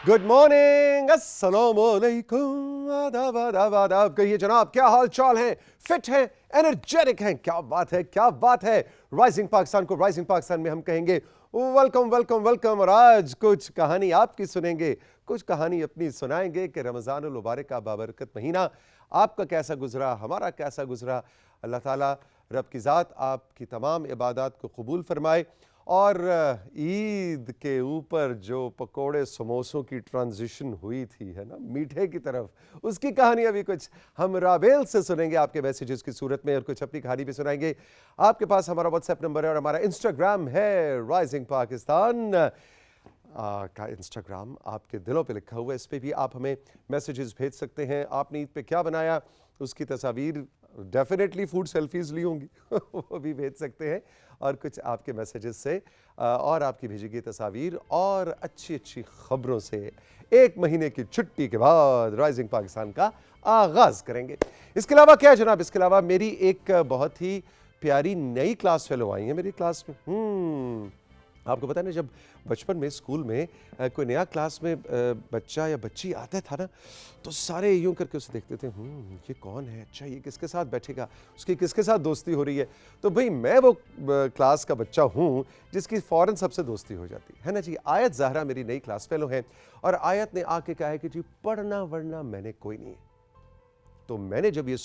Good morning, अस्सलामुअलैकुम, आदाब आदाब आदाब। कहिए जनाब, क्या हाल चाल है? फिट हैं, एनर्जेटिक हैं? क्या बात है, क्या बात है। राइजिंग पाकिस्तान को राइजिंग पाकिस्तान में हम कहेंगे वेलकम वेलकम वेलकम। और आज कुछ कहानी आपकी सुनेंगे, कुछ कहानी अपनी सुनाएंगे कि रमज़ान उल मुबारक का बाबरकत महीना आपका कैसा गुजरा, हमारा कैसा गुजरा। अल्लाह ताला रब की ज़ात आपकी तमाम इबादत को कबूल फरमाए। और ईद के ऊपर जो पकोड़े समोसों की ट्रांजिशन हुई थी, है ना, मीठे की तरफ, उसकी कहानी अभी कुछ हम राबेल से सुनेंगे आपके मैसेजेस की सूरत में, और कुछ अपनी कहानी भी सुनाएंगे। आपके पास हमारा व्हाट्सएप नंबर है और हमारा इंस्टाग्राम है राइजिंग पाकिस्तान का इंस्टाग्राम आपके दिलों पे लिखा हुआ है। इस पर भी आप हमें मैसेजेस भेज सकते हैं। आपने ईद पे क्या बनाया उसकी तस्वीर, डेफिनेटली फूड सेल्फीज ली होंगी वो भी भेज सकते हैं। और कुछ आपके मैसेजेस से और आपकी भेजी गई तस्वीर और अच्छी अच्छी खबरों से एक महीने की छुट्टी के बाद राइजिंग पाकिस्तान का आगाज करेंगे। इसके अलावा क्या है जनाब, इसके अलावा मेरी एक बहुत ही प्यारी नई क्लास फेलो आई है मेरी क्लास में। आपको पता है ना, जब बचपन में स्कूल में कोई नया क्लास में बच्चा या बच्ची आता था ना, तो सारे यूं करके उसे देखते थे, ये कौन है, अच्छा ये किसके साथ बैठेगा, उसकी किसके साथ दोस्ती हो रही है। तो भाई मैं वो क्लास का बच्चा हूँ जिसकी फ़ौरन सबसे दोस्ती हो जाती है ना जी। आयत ज़हरा मेरी नई क्लास फेलो हैं और आयत ने आके कहा है कि जी पढ़ना वढ़ना मैंने कोई नहीं है। तो मैंने जब ये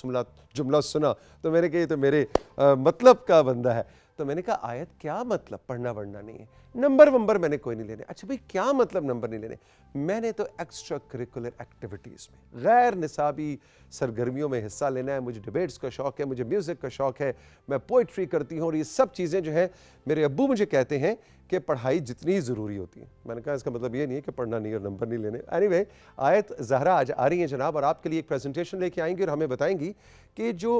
जुमला सुना तो मैंने कहा ये तो मेरे मतलब का बंदा है। तो मैंने कहा आयत क्या मतलब पढ़ना वढ़ना नहीं है, नंबर वंबर मैंने कोई नहीं लेने। अच्छा भाई क्या मतलब नंबर नहीं लेने? मैंने तो एक्स्ट्रा करिकुलर एक्टिविटीज़ में, गैर निसाबी सरगर्मियों में हिस्सा लेना है। मुझे डिबेट्स का शौक़ है, मुझे म्यूज़िक का शौक़ है, मैं पोइट्री करती हूँ। और ये सब चीज़ें जो हैं, मेरे अब्बू मुझे कहते हैं कि पढ़ाई जितनी ज़रूरी होती है। मैंने कहा इसका मतलब ये नहीं है कि पढ़ना नहीं और नंबर नहीं लेने। एनीवे, आयत ज़हरा आज आ रही हैं जनाब और आपके लिए एक प्रेजेंटेशन लेके आएंगी और हमें बताएंगी कि जो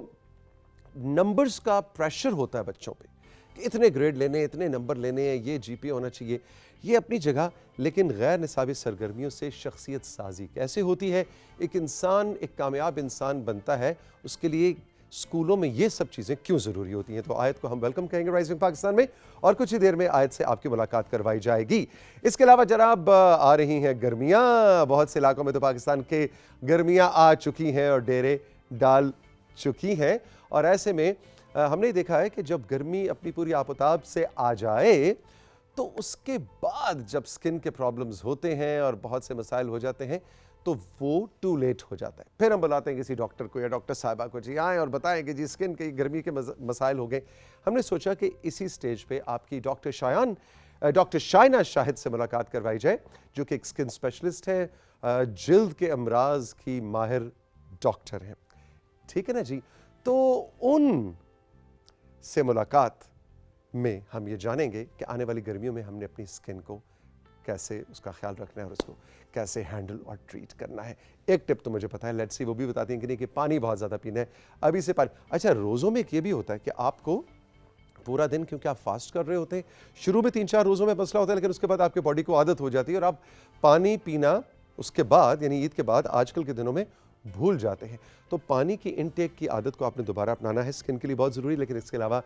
नंबर्स का प्रेशर होता है बच्चों पे, कि इतने ग्रेड लेने, इतने नंबर लेने हैं, ये जीपीए होना चाहिए, ये अपनी जगह, लेकिन गैर निसाबी सरगर्मियों से शख्सियत साजी कैसे होती है, एक इंसान एक कामयाब इंसान बनता है, उसके लिए स्कूलों में ये सब चीज़ें क्यों ज़रूरी होती हैं। तो आयत को हम वेलकम कहेंगे राइजिंग पाकिस्तान में और कुछ ही देर में आयत से आपकी मुलाकात करवाई जाएगी। इसके अलावा जनाब आ रही हैं गर्मियाँ, बहुत से इलाकों में तो पाकिस्तान के गर्मियाँ आ चुकी हैं और डेरे डाल चुकी हैं। और ऐसे में हमने देखा है कि जब गर्मी अपनी पूरी आपोताब से आ जाए तो उसके बाद जब स्किन के प्रॉब्लम्स होते हैं और बहुत से मसाइल हो जाते हैं तो वो टू लेट हो जाता है। फिर हम बुलाते हैं किसी डॉक्टर को या डॉक्टर साहिबा को, जी आएँ और बताएं कि जी स्किन के गर्मी के मसाइल हो गए। हमने सोचा कि इसी स्टेज पे आपकी डॉक्टर शाइना शाहिद से मुलाकात करवाई जाए, जो कि एक स्किन स्पेशलिस्ट है, जल्द के अमराज की माहिर डॉक्टर हैं। ठीक है ना जी। तो उन से मुलाकात में हम ये जानेंगे कि आने वाली गर्मियों में हमने अपनी स्किन को कैसे उसका ख्याल रखना है और उसको कैसे हैंडल और ट्रीट करना है। एक टिप तो मुझे पता है, लेट्स सी वो भी बताती हैं कि नहीं, कि पानी बहुत ज़्यादा पीना है अभी से पानी। अच्छा, रोज़ों में एक ये भी होता है कि आपको पूरा दिन, क्योंकि आप फास्ट कर रहे होते हैं, शुरू में 3-4 रोज़ों में मसला होता है, लेकिन उसके बाद आपके बॉडी को आदत हो जाती है और आप पानी पीना उसके बाद, यानी ईद के बाद आजकल के दिनों में भूल जाते हैं। तो पानी की इनटेक की आदत को आपने दोबारा अपनाना है, स्किन के लिए बहुत ज़रूरी। लेकिन इसके अलावा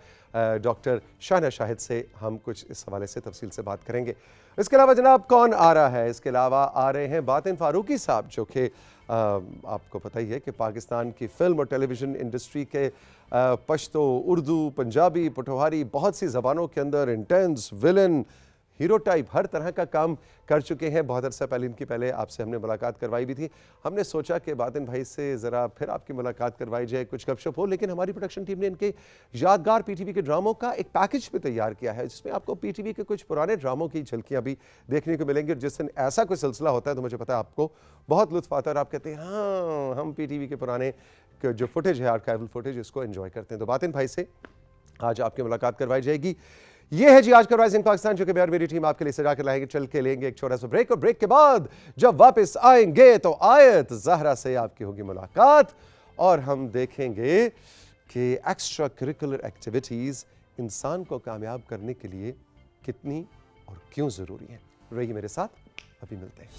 डॉक्टर शाइना शाहिद से हम कुछ इस हवाले से तफसील से बात करेंगे। इसके अलावा जनाब कौन आ रहा है? इसके अलावा आ रहे हैं बातिन फारूकी साहब, जो कि आपको पता ही है कि पाकिस्तान की फ़िल्म और टेलीविज़न इंडस्ट्री के पश्तो, उर्दू, पंजाबी, पोठोहारी, बहुत सी ज़बानों के अंदर इंटेंस विलन, हीरो टाइप हर तरह का काम कर चुके हैं। बहुत अरसा पहले इनकी आपसे हमने मुलाकात करवाई भी थी। हमने सोचा कि बातिन भाई से ज़रा फिर आपकी मुलाकात करवाई जाए, कुछ गपशप हो। लेकिन हमारी प्रोडक्शन टीम ने इनके यादगार पीटीवी के ड्रामों का एक पैकेज भी तैयार किया है, जिसमें आपको पीटीवी के कुछ पुराने ड्रामों की झलकियाँ भी देखने को मिलेंगी। और जिस दिन ऐसा कोई सिलसिला होता है तो मुझे पता है आपको बहुत लुत्फ़ आता है और आप कहते हैं हाँ, हम पीटीवी के पुराने जो फुटेज है, आर्काइवल फुटेज, इसको एंजॉय करते हैं। तो बातिन भाई से आज आपकी मुलाकात करवाई जाएगी। ये है जी आज का राइजिंग पाकिस्तान, जो कि मैं और मेरी टीम आपके लिए सजा कर लाएंगे। चल के लेंगे एक छोटा सा ब्रेक और ब्रेक के बाद जब वापस आएंगे तो आयत ज़हरा से आपकी होगी मुलाकात और हम देखेंगे कि एक्स्ट्रा करिकुलर एक्टिविटीज़ इंसान को कामयाब करने के लिए कितनी और क्यों ज़रूरी हैं। रहिए मेरे साथ, अभी मिलते हैं।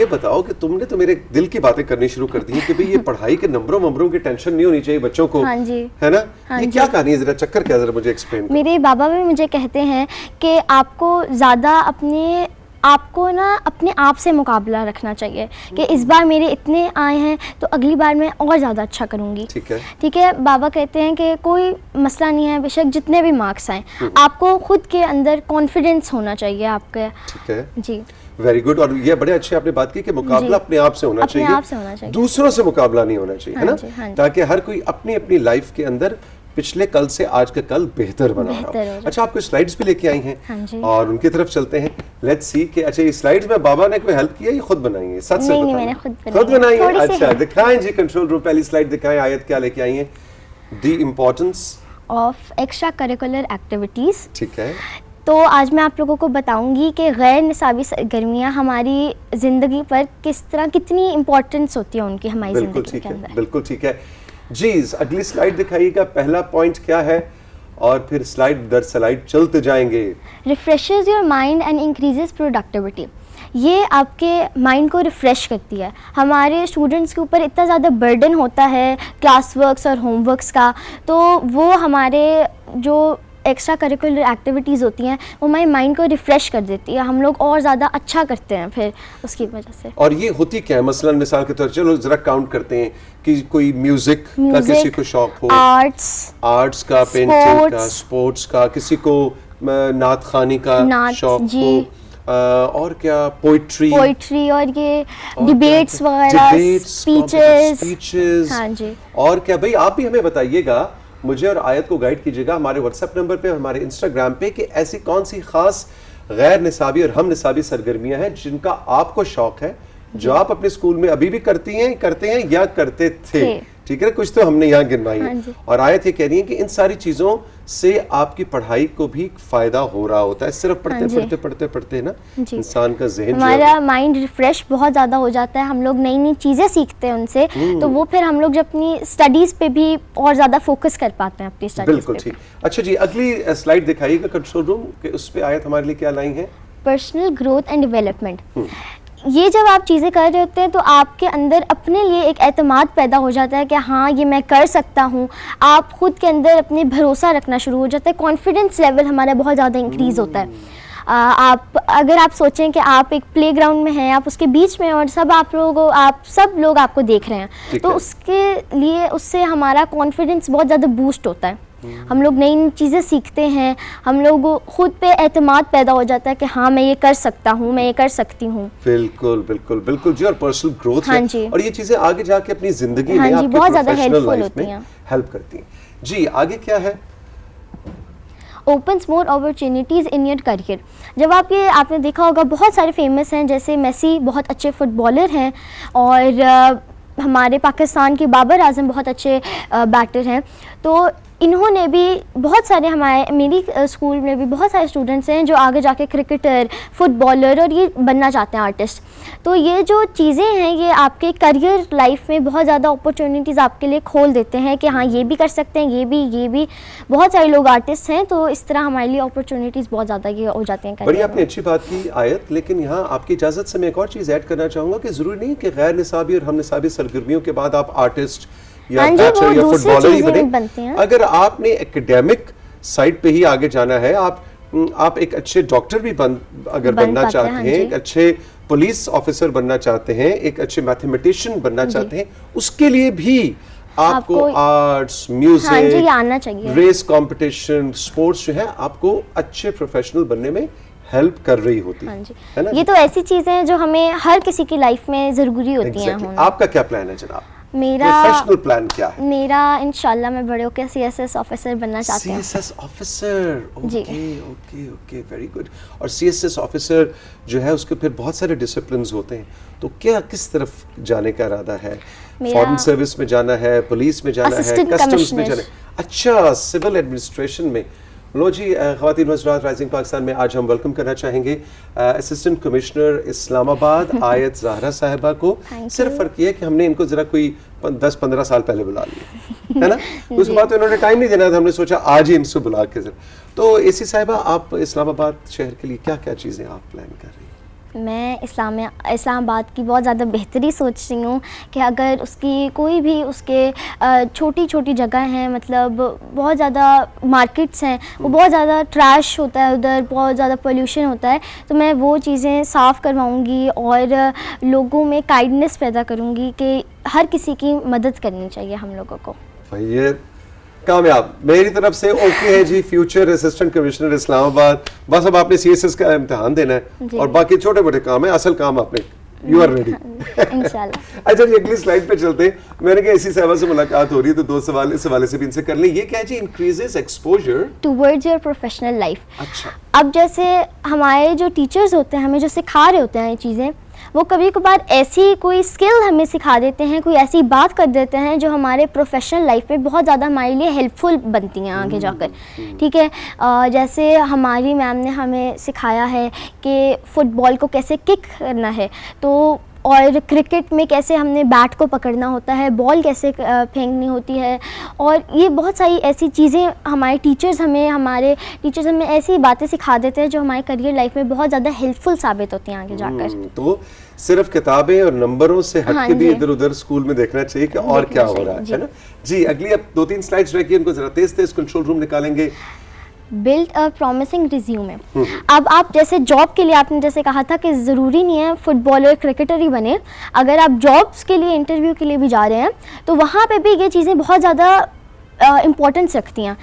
ये बताओ कि तुमने तो मेरे दिल की बातें करनी शुरू कर दी है कि भाई ये पढ़ाई के नंबरों की टेंशन नहीं होनी चाहिए बच्चों को। हाँ जी। है ना? हाँ ये जी। क्या कहानी है, जरा चक्कर क्या, जरा मुझे एक्सप्लेन करो। मेरे बाबा भी मुझे कहते हैं कि आपको ना अपने आप से मुकाबला रखना चाहिए कि इस बार मेरे इतने आए हैं तो अगली बार मैं और ज़्यादा अच्छा करूँगी। ठीक है। बाबा कहते हैं कि कोई मसला नहीं है, बेशक जितने भी मार्क्स आए, आपको खुद के अंदर कॉन्फिडेंस होना चाहिए आपके। ठीक है जी, वेरी गुड। और ये बड़े अच्छे आपने बात की कि मुकाबला अपने आप से होना चाहिए, अपने आप से होना चाहिए, दूसरों से मुकाबला नहीं होना चाहिए। है ना? हाँ, ताकि हर कोई अपनी अपनी लाइफ के अंदर पिछले कल से आज का कल बेहतर बना रहा हो। अच्छा, आपको स्लाइड्स भी लेके आई हैं। हाँ जी। और उनकी तरफ चलते हैं। लेट्स सी कि अच्छा ये स्लाइड्स में बाबा ने कोई हेल्प किया या खुद बनाई है? सच से बताइए। नहीं, मैंने खुद बनाई है। अच्छा, दिखाएं जी कंट्रोल रूम, पहली स्लाइड दिखाएं। आयत क्या लेके आई हैं? The importance of extra curricular activities. ठीक है। तो आज मैं आप लोगों को बताऊंगी कि गैर निसाबी सरगर्मियाँ हमारी ज़िंदगी पर कितनी इम्पोर्टेंस होती है उनकी हमारी ज़िंदगी के अंदर। बिल्कुल ठीक है जी। अगली स्लाइड दिखाइएगा, पहला पॉइंट क्या है, और फिर स्लाइड दर स्लाइड चलते जाएंगे। Refreshes your mind and increases productivity. ये आपके माइंड को रिफ़्रेश करती है। हमारे स्टूडेंट्स के ऊपर इतना ज़्यादा बर्डन होता है क्लास वर्क्स और होमवर्क्स का, तो वो हमारे जो एक्स्ट्रा करिकुलर एक्टिविटीज़ होती हैं वो हमारे माइंड को रिफ़्रेश कर देती है, हम लोग और ज़्यादा अच्छा करते हैं फिर उसकी वजह से। और ये होती क्या है? मसलन मिसाल के तौर, चलो जरा काउंट करते हैं कि कोई म्यूजिक का किसी को शौक हो, आर्ट्स का, पेंटिंग का, स्पोर्ट्स का, किसी को नात खानी का शौक हो, और क्या, पोइट्री और ये डिबेट्स वगैरह, स्पीचेस। हाँ जी। और क्या भाई, आप भी हमें बताइएगा, मुझे और आयत को गाइड कीजिएगा हमारे व्हाट्सएप नंबर पे और हमारे इंस्टाग्राम पे कि ऐसी कौन सी खास गैर निसाबी और हम निसाबी सरगर्मियां हैं जिनका आपको शौक है, जो आप अपने स्कूल में अभी भी करते हैं या करते थे। ठीक है, कुछ तो हमने यहाँ गिनवाई है। और आयत ये कह रही है कि इन सारी चीजों से आपकी पढ़ाई को भी फायदा हो रहा होता है। सिर्फ पढ़ते ना इंसान का ज़हन, हमारा माइंड रिफ्रेश बहुत ज्यादा हो जाता है, हम लोग नई नई चीजें सीखते हैं उनसे, तो वो फिर हम लोग जब अपनी स्टडीज पे भी और ज्यादा फोकस कर पाते हैं अपनी स्टडीज। बिल्कुल ठीक। अच्छा जी, अगली स्लाइड दिखाइएगा कंट्रोल रूम के, उस पे आयत हमारे लिए क्या लाई है? Personal growth and development. ये जब आप चीज़ें कर रहे होते हैं तो आपके अंदर अपने लिए एक एतमाद पैदा हो जाता है कि हाँ ये मैं कर सकता हूँ। आप खुद के अंदर अपने भरोसा रखना शुरू हो जाता है, कॉन्फिडेंस लेवल हमारा बहुत ज़्यादा इंक्रीज़ होता है। अगर आप सोचें कि आप एक प्लेग्राउंड में हैं, आप उसके बीच में और सब लोग आपको देख रहे हैं, तो उसके लिए उससे हमारा कॉन्फिडेंस बहुत ज़्यादा बूस्ट होता है। हम लोग नई नई चीज़ें सीखते हैं, हम लोग खुद पे एतमाद पैदा हो जाता है कि हाँ मैं ये कर सकता हूँ, मैं ये कर सकती हूँ। बिल्कुल बिल्कुल बिल्कुल जी। और पर्सनल ग्रोथ हाँ है, और ये चीज़ें आगे जाके अपनी ज़िंदगी में आपकी बहुत ज़्यादा प्रोफेशनल हेल्पफुल लाइफ में हेल्प करती हैं जी। आगे क्या है? Opens more opportunities in your career. जब आपने देखा होगा बहुत सारे फेमस हैं, जैसे मेसी बहुत अच्छे फुटबॉलर हैं, और हमारे पाकिस्तान के बाबर आजम बहुत अच्छे बैटर हैं। तो इन्होंने भी बहुत सारे मेरी स्कूल में भी बहुत सारे स्टूडेंट्स हैं जो आगे जाके क्रिकेटर, फुटबॉलर और ये बनना चाहते हैं, आर्टिस्ट। तो ये जो चीज़ें हैं ये आपके करियर लाइफ में बहुत ज़्यादा अपॉर्चुनिटीज़ आपके लिए खोल देते हैं कि हाँ ये भी कर सकते हैं, ये भी बहुत सारे लोग आर्टिस्ट हैं, तो इस तरह हमारे लिए अपॉर्चुनिटीज़ बहुत ज़्यादा ये हो जाती हैं। बड़ी आपने अच्छी बात की आयत, लेकिन यहाँ आपकी इजाज़त से मैं एक और चीज़ ऐड करना चाहूँगा कि ज़रूरी नहीं कि गैर निसाबी और हम निसाबी सरगर्मियों के बाद आप आर्टिस्ट या बैचलर या फुटबॉलर ही बने। अगर आपने एकेडमिक साइड पे ही आगे जाना है, आप एक अच्छे डॉक्टर भी बनना चाहते हैं, एक अच्छे पुलिस ऑफिसर बनना चाहते हैं, एक अच्छे मैथमेटिशियन बनना चाहते हैं, उसके लिए भी आपको आर्ट्स, म्यूजिक, आना चाहिए, रेस कंपटीशन, स्पोर्ट्स जो है आपको अच्छे प्रोफेशनल बनने में हेल्प कर रही होती है ना? ये तो ऐसी चीजें हैं जो हमें हर किसी की लाइफ में जरूरी होती हैं। आपका क्या प्लान है जनाब? मेरा प्रोफेशनल प्लान क्या है? मेरा इंशाल्लाह मैं बड़े होकर सीएसएस ऑफिसर बनना चाहती हूँ। CSS officer, okay, very good. और सीएसएस ऑफिसर जो है उसके फिर बहुत सारे डिसिप्लिन्स होते हैं, तो क्या किस तरफ जाने का इरादा है? फॉरेन सर्विस में जाना है, पुलिस में जाना है, कस्टम्स में जाना है? अच्छा, सिविल एडमिनिस्ट्रेशन में। लो जी, ख़वातीन हज़रात, राइजिंग पाकिस्तान में आज हम वेलकम करना चाहेंगे असिस्टेंट कमिश्नर इस्लामाबाद आयत ज़हरा साहिबा को। सिर्फ फ़र्क ये है कि हमने इनको ज़रा कोई 10-15 साल पहले बुला लिया है ना, उसके बाद तो इन्होंने टाइम नहीं देना था, हमने सोचा आज ही इनसे बुला के। तो एसी साहिबा, आप इस्लामाबाद शहर के लिए क्या क्या चीज़ें आप प्लान कर रही हैं? मैं इस्लामाबाद की बहुत ज़्यादा बेहतरी सोच रही हूँ कि अगर उसकी कोई भी उसके छोटी छोटी जगह हैं, मतलब बहुत ज़्यादा मार्केट्स हैं, वो बहुत ज़्यादा ट्रैश होता है उधर, बहुत ज़्यादा पोल्यूशन होता है, तो मैं वो चीज़ें साफ़ करवाऊँगी और लोगों में काइंडनेस पैदा करूँगी कि हर किसी की मदद करनी चाहिए हम लोगों को। भाई ये कामयाब, मेरी तरफ से ओके है जी। फ्यूचर असिस्टेंट कमिश्नर इस्लामाबाद, बस अब आपने सीएसएस का इम्तिहान देना है और बाकी छोटे मोटे काम है, असल काम आपने, यू आर रेडी इंशाल्लाह। अच्छा जी, अगली स्लाइड पे चलते हैं। मैंने कहा इसी साहबा से मुलाकात हो रही है तो दो सवाल इस हवाले से भी इनसे कर लें। ये क्या है जी? Increases exposure towards your professional life. अच्छा, अब जैसे हमारे जो टीचर्स होते हैं, हमें जो सिखा रहे होते हैं ये चीज़ें, वो कभी कभार ऐसी कोई स्किल हमें सिखा देते हैं, कोई ऐसी बात कर देते हैं जो हमारे प्रोफेशनल लाइफ में बहुत ज़्यादा हमारे लिए हेल्पफुल बनती हैं आगे जाकर। ठीक है, जैसे हमारी मैम ने हमें सिखाया है कि फ़ुटबॉल को कैसे किक करना है, तो और क्रिकेट में कैसे हमने बैट को पकड़ना होता है, बॉल कैसे फेंकनी होती है, और ये बहुत सारी ऐसी चीज़ें हमारे टीचर्स हमें ऐसी बातें सिखा देते हैं जो हमारे करियर लाइफ में बहुत ज़्यादा हेल्पफुल साबित होती हैं आगे जाकर। तो सिर्फ किताबें और नंबरों से हट हाँ के भी जी। इधर उधर स्कूल में देखना चाहिए कि और क्या हो रहा है ना जी। अगली अब 2-3 स्लाइड्स रखिए, उनको जरा तेज तेज कंट्रोल रूम निकालेंगे। Build a promising resume. अब आप जैसे जॉब के लिए आपने जैसे कहा था कि ज़रूरी नहीं है फुटबॉलर क्रिकेटर ही बने, अगर आप जॉब्स के लिए इंटरव्यू के लिए भी जा रहे हैं तो वहाँ पे भी ये चीज़ें बहुत ज़्यादा इम्पोर्टेंस रखती हैं।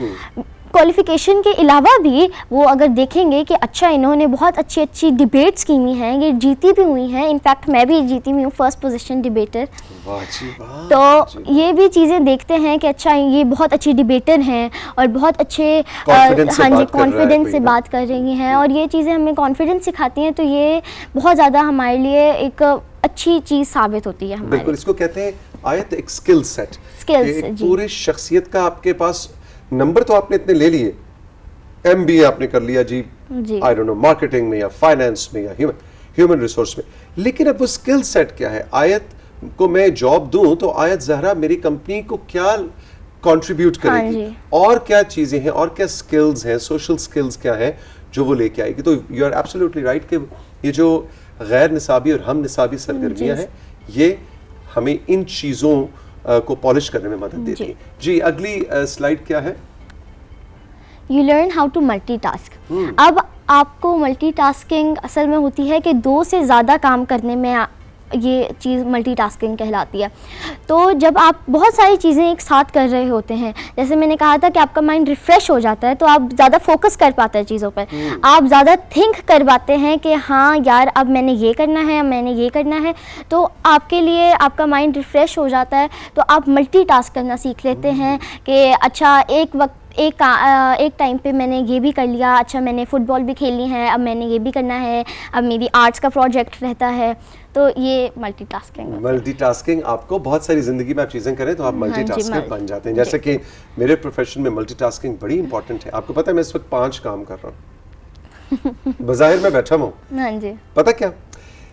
क्वालिफ़िकेशन के अलावा भी वो अगर देखेंगे कि अच्छा इन्होंने बहुत अच्छी अच्छी डिबेट्स की हुई हैं, ये जीती भी हुई हैं, इनफैक्ट मैं भी जीती हुई हूँ फर्स्ट पोजीशन डिबेटर, तो ये भी चीज़ें देखते हैं कि अच्छा ये बहुत अच्छी डिबेटर हैं और बहुत अच्छे हाँ जी कॉन्फिडेंस से बात कर रही हैं, और ये चीज़ें हमें कॉन्फिडेंस सिखाती हैं, तो ये बहुत ज़्यादा हमारे लिए एक अच्छी चीज़ साबित होती है हमारे। बिल्कुल, इसको कहते हैं आयत एक स्किल सेट, पूरे शख्सियत का आपके पास नंबर तो आपने इतने ले लिए, एमबीए आपने कर लिया जी, आई डोंट नो मार्केटिंग में या फाइनेंस में या ह्यूमन रिसोर्स में, लेकिन अब वो स्किल सेट क्या है? आयत को मैं जॉब दूं तो आयत ज़हरा मेरी कंपनी को क्या कंट्रीब्यूट करेगी, और क्या चीज़ें हैं और क्या स्किल्स हैं, सोशल स्किल्स क्या है जो वो लेके आएगी। तो यू आर एब्सोल्युटली राइट कि ये जो गैर निसाबी और हम निसाबी सरगर्मियाँ हैं, ये हमें इन चीज़ों को पॉलिश करने में मदद देती है जी। अगली स्लाइड क्या है? You learn how to multitask. अब आपको मल्टीटास्किंग असल में होती है कि 2 से ज़्यादा काम करने में ये चीज़ मल्टीटास्किंग कहलाती है। तो जब आप बहुत सारी चीज़ें एक साथ कर रहे होते हैं, जैसे मैंने कहा था कि आपका माइंड रिफ़्रेश हो जाता है, तो आप ज़्यादा फोकस कर पाते हैं चीज़ों पर, आप ज़्यादा थिंक कर पाते हैं कि हाँ यार अब मैंने ये करना है, अब मैंने ये करना है, तो आपके लिए आपका माइंड रिफ़्रेश हो जाता है, तो आप मल्टीटास्क करना सीख लेते हैं कि अच्छा एक टाइम पे मैंने ये भी कर लिया, अच्छा मैंने फ़ुटबॉल भी खेलनी है, अब मैंने ये भी करना है, अब मेरी आर्ट्स का प्रोजेक्ट रहता है, तो ये मल्टीटास्किंग आपको बहुत सारी ज़िंदगी में आप चीज़ें करें तो आप मल्टीटास्कर बन जाते हैं। जैसे कि मेरे प्रोफेशन में मल्टीटास्किंग बड़ी इंपॉर्टेंट है। आपको पता है मैं इस वक्त 5 काम कर रहा हूँ बज़ाहिर मैं बैठा हूँ, हाँ जी, पता क्या,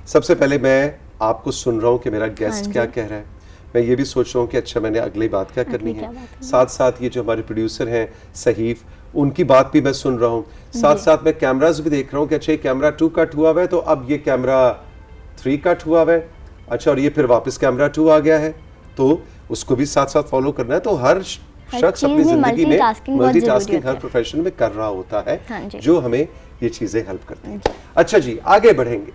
सबसे पहले मैं आपको सुन रहा हूँ कि मेरा गेस्ट क्या कह रहा है, मैं ये भी सोच रहा हूँ कि अच्छा मैंने अगली बात क्या करनी है, साथ साथ ये जो हमारे प्रोड्यूसर हैं सहीफ, उनकी बात भी मैं सुन रहा हूँ, साथ साथ मैं कैमरास भी देख रहा हूँ कि अच्छा ये कैमरा 2 कट हुआ हुआ है तो अब ये कैमरा 3 कट हुआ हुआ है, अच्छा और ये फिर वापस कैमरा 2 आ गया है, तो उसको भी साथ साथ फॉलो करना है। तो हर शख्स अपनी जिंदगी में मल्टीटास्किंग हर प्रोफेशन में कर रहा होता है, जो हमें ये चीजें हेल्प करती हैं। अच्छा जी, आगे बढ़ेंगे।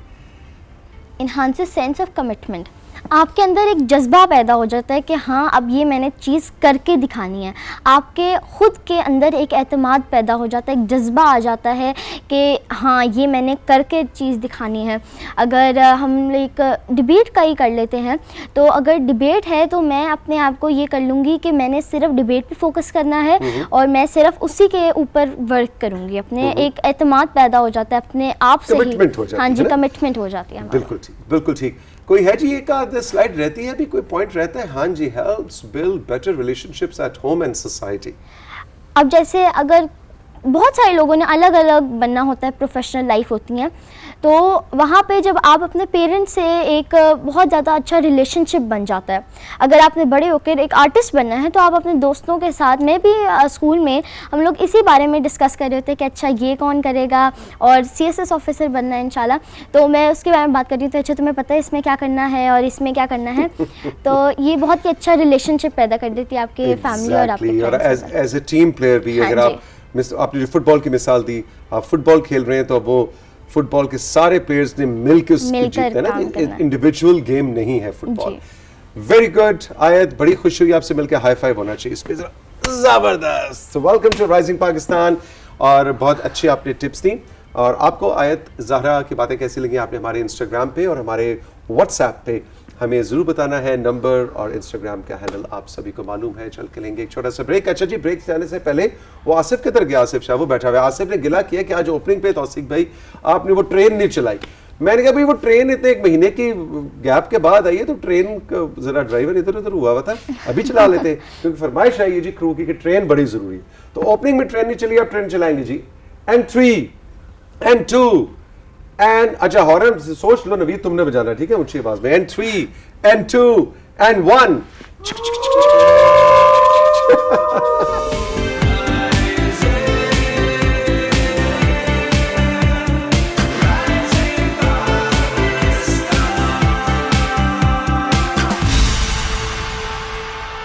इनहांसेस सेंस ऑफ कमिटमेंट। आपके अंदर एक जज्बा पैदा हो जाता है कि हाँ अब ये मैंने चीज़ करके दिखानी है, आपके ख़ुद के अंदर एक एतमाद पैदा हो जाता है, एक जज्बा आ जाता है कि हाँ ये मैंने करके चीज़ दिखानी है। अगर हम एक डिबेट का ही कर लेते हैं, तो अगर डिबेट है तो मैं अपने आप को ये कर लूँगी कि मैंने सिर्फ डिबेट पे फोकस करना है और मैं सिर्फ उसी के ऊपर वर्क करूँगी, अपने एक एतमाद पैदा हो जाता है अपने आप से ही। हाँ जी, कमिटमेंट हो जाती है। बिल्कुल ठीक, बिल्कुल ठीक। कोई है जी एक आध स्लाइड रहती है भी, कोई पॉइंट रहता है? हाँ जी, helps build better relationships at home and society. अब जैसे अगर बहुत सारे लोगों ने अलग अलग बनना होता है, प्रोफेशनल लाइफ होती हैं, तो वहाँ पे जब आप अपने पेरेंट्स से एक बहुत ज़्यादा अच्छा रिलेशनशिप बन जाता है। अगर आपने बड़े होकर एक आर्टिस्ट बनना है तो आप अपने दोस्तों के साथ, मैं भी स्कूल में हम लोग इसी बारे में डिस्कस कर रहे होते हैं कि अच्छा ये कौन करेगा, और CSS ऑफिसर बनना है इंशाल्लाह, तो मैं उसके बारे में बात कर रही थी, अच्छा तुम्हें पता है इसमें क्या करना है और इसमें क्या करना है। तो ये बहुत ही अच्छा रिलेशनशिप पैदा कर देती है आपके फैमिली और आपके और फ्रेंड्स के साथ। एज ए टीम प्लेयर भी, हाँ अगर जी। आपने जो फुटबॉल की मिसाल दी, आप फुटबॉल खेल रहे हैं तो वो फुटबॉल के सारे प्लेयर्स ने मिलकर उसको मिलकर जीतना है ना, काम करना है। इंडिविजुअल गेम नहीं है फुटबॉल। वेरी गुड आयत, बड़ी खुशी हुई आपसे मिलकर, हाई फाइव होना चाहिए इस पे जरा, जबरदस्त। वेलकम टू राइजिंग पाकिस्तान, और बहुत अच्छी आपने टिप्स दी। और आपको आयत ज़हरा की बातें कैसी लगी, आपने हमारे इंस्टाग्राम पे और हमारे व्हाट्सएप पे हमें ज़रूर बताना है। नंबर और इंस्टाग्राम का हैंडल आप सभी को मालूम है। चल के लेंगे एक छोटा सा ब्रेक। अच्छा जी, ब्रेक जाने से पहले वो आसिफ किधर गया? आसिफ शाह वो बैठा हुआ है। आसिफ ने गिला किया कि आज ओपनिंग पे तौसीक भाई आपने वो ट्रेन नहीं चलाई। मैंने कहा भाई वो ट्रेन इतने एक महीने की गैप के बाद आई है, तो ट्रेन का जरा ड्राइवर इधर उधर हुआ था, अभी चला लेते, क्योंकि फरमाइश आई है जी क्रू की कि ट्रेन बड़ी जरूरी है। तो ओपनिंग में ट्रेन नहीं चली, अब ट्रेन चलाएंगे जी। एंड 3 एंड 2 एंड, अच्छा हॉर्न सोच लो नवीद, तुमने बजाना, ठीक है, ऊंची आवाज में। And 3 and 2 and 1।